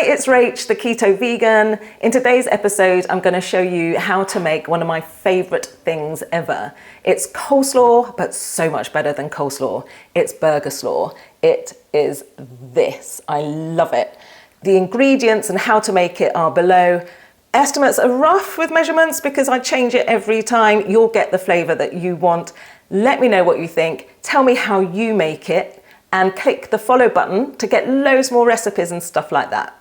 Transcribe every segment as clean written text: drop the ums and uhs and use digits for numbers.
it's Rach, the keto vegan. In today's episode, I'm going to show you how to make one of my favorite things ever. It's coleslaw, but so much better than coleslaw. It's Burgerslaw. It is this. I love it. The ingredients and how to make it are below. Estimates are rough with measurements because I change it every time. You'll get the flavor that you want. Let me know what you think. Tell me how you make it. And click the follow button to get loads more recipes and stuff like that.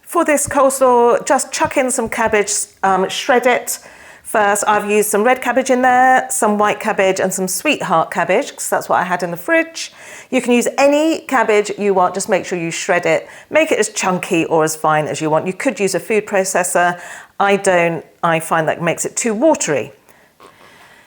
For this coleslaw, just chuck in some cabbage, shred it. First, I've used some red cabbage in there, some white cabbage and some sweetheart cabbage, because that's what I had in the fridge. You can use any cabbage you want, just make sure you shred it. Make it as chunky or as fine as you want. You could use a food processor. I don't, I find that makes it too watery.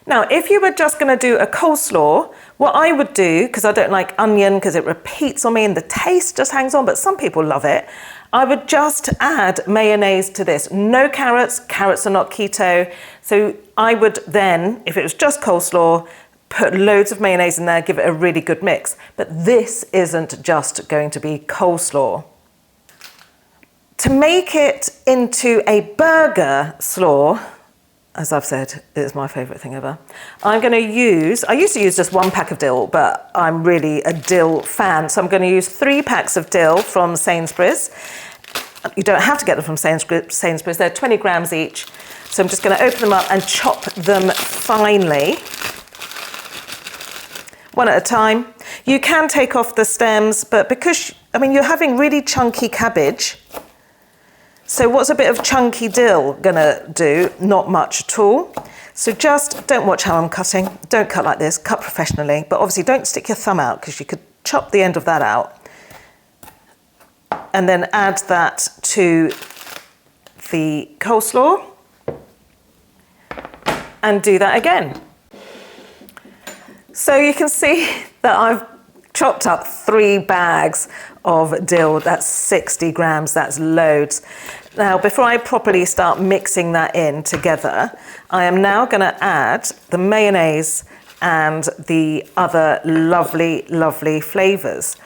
Now, if you were just going to do a coleslaw, what I would do, because I don't like onion because it repeats on me and the taste just hangs on, but some people love it, I would just add mayonnaise to this. No carrots. Carrots are not keto. So I would then, if it was just coleslaw, put loads of mayonnaise in there, give it a really good mix. But this isn't just going to be coleslaw. To make it into a burger slaw, as I've said, it's my favourite thing ever. I'm going to use, I used to use just 1 pack of dill, but I'm really a dill fan. So I'm going to use 3 packs of dill from Sainsbury's. You don't have to get them from Sainsbury's. They're 20 grams each. So I'm just going to open them up and chop them finely. One at a time. You can take off the stems, but because, I mean, you're having really chunky cabbage. So what's a bit of chunky dill gonna do? Not much at all. So just don't watch how I'm cutting. Don't cut like this, cut professionally. But obviously don't stick your thumb out because you could chop the end of that out. And then add that to the coleslaw. And do that again. So you can see that I've chopped up 3 bags of dill. That's 60 grams, that's loads. Now, before I properly start mixing that in together, I am now going to add the mayonnaise and the other lovely, lovely flavors.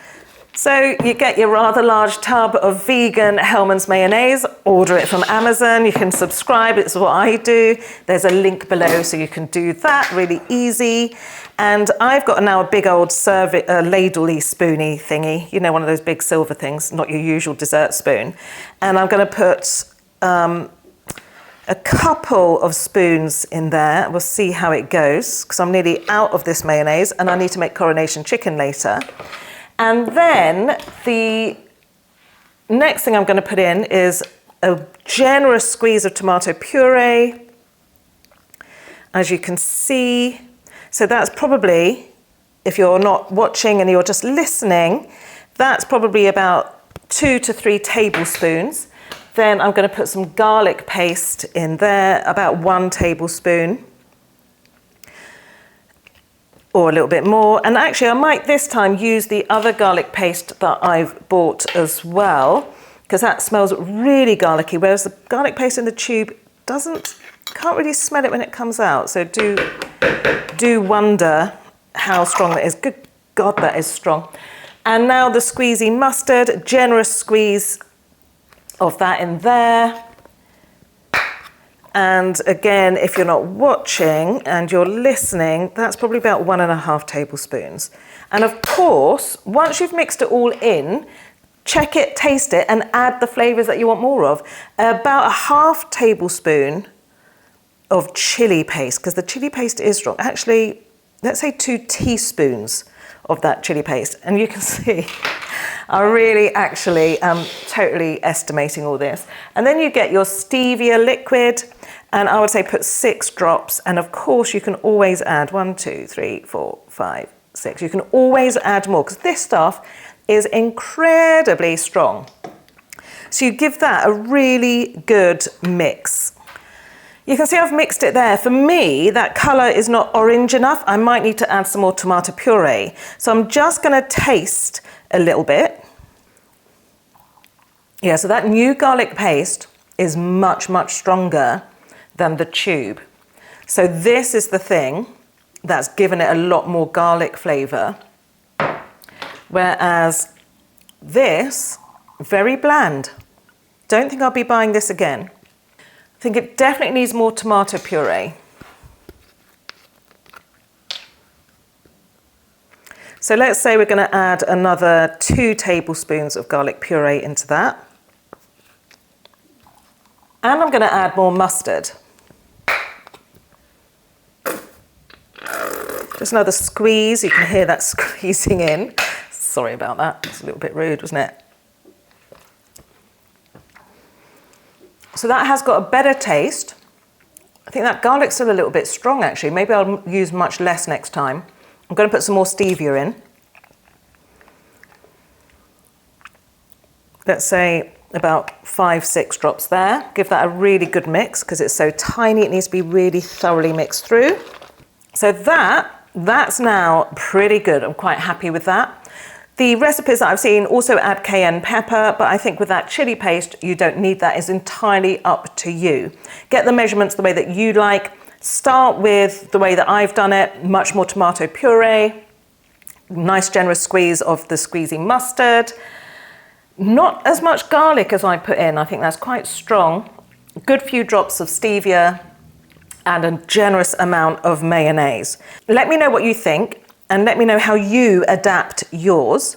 So you get your rather large tub of vegan Hellmann's mayonnaise, order it from Amazon, you can subscribe, it's what I do. There's a link below so you can do that, really easy. And I've got now a big old ladle-y spoony thingy, you know, one of those big silver things, not your usual dessert spoon. And I'm going to put a couple of spoons in there. We'll see how it goes, because I'm nearly out of this mayonnaise and I need to make coronation chicken later. And then the next thing I'm going to put in is a generous squeeze of tomato puree, as you can see. So that's probably, if you're not watching and you're just listening, that's probably about 2 to 3 tablespoons. Then I'm going to put some garlic paste in there, about 1 tablespoon. Or a little bit more. And actually I might this time use the other garlic paste that I've bought as well, because that smells really garlicky, whereas the garlic paste in the tube can't really smell it when it comes out. So do wonder how strong that is. Good God, that is strong. And now the squeezy mustard, generous squeeze of that in there. And again, if you're not watching and you're listening, that's probably about 1.5 tablespoons. And of course, once you've mixed it all in, check it, taste it, and add the flavors that you want more of. About 1/2 tablespoon of chili paste, because the chili paste is strong. Actually, let's say 2 teaspoons of that chili paste. And you can see, I really actually am totally estimating all this. And then you get your stevia liquid, and I would say put 6 drops. And of course you can always add 1, 2, 3, 4, 5, 6. You can always add more because this stuff is incredibly strong. So you give that a really good mix. You can see I've mixed it there. For me, that color is not orange enough. I might need to add some more tomato puree. So I'm just going to taste a little bit. Yeah, so that new garlic paste is much, much stronger than the tube. So this is the thing that's given it a lot more garlic flavor. Whereas this Very bland. Don't think I'll be buying this again. I think it definitely needs more tomato puree. So let's say we're going to add another 2 tablespoons of garlic puree into that. And I'm going to add more mustard. Just another squeeze. You can hear that squeezing in. Sorry about that. It's a little bit rude, wasn't it? So that has got a better taste. I think that garlic's still a little bit strong, actually. Maybe I'll use much less next time. I'm going to put some more stevia in. Let's say about 5-6 drops there. Give that a really good mix because it's so tiny. It needs to be really thoroughly mixed through. So that's now pretty good. I'm quite happy with that. The recipes that I've seen also add cayenne pepper, but I think with that chili paste, you don't need that. It's entirely up to you. Get the measurements the way that you like. Start with the way that I've done it, much more tomato puree, nice generous squeeze of the squeezy mustard. Not as much garlic as I put in. I think that's quite strong. A good few drops of stevia and a generous amount of mayonnaise. Let me know what you think and let me know how you adapt yours.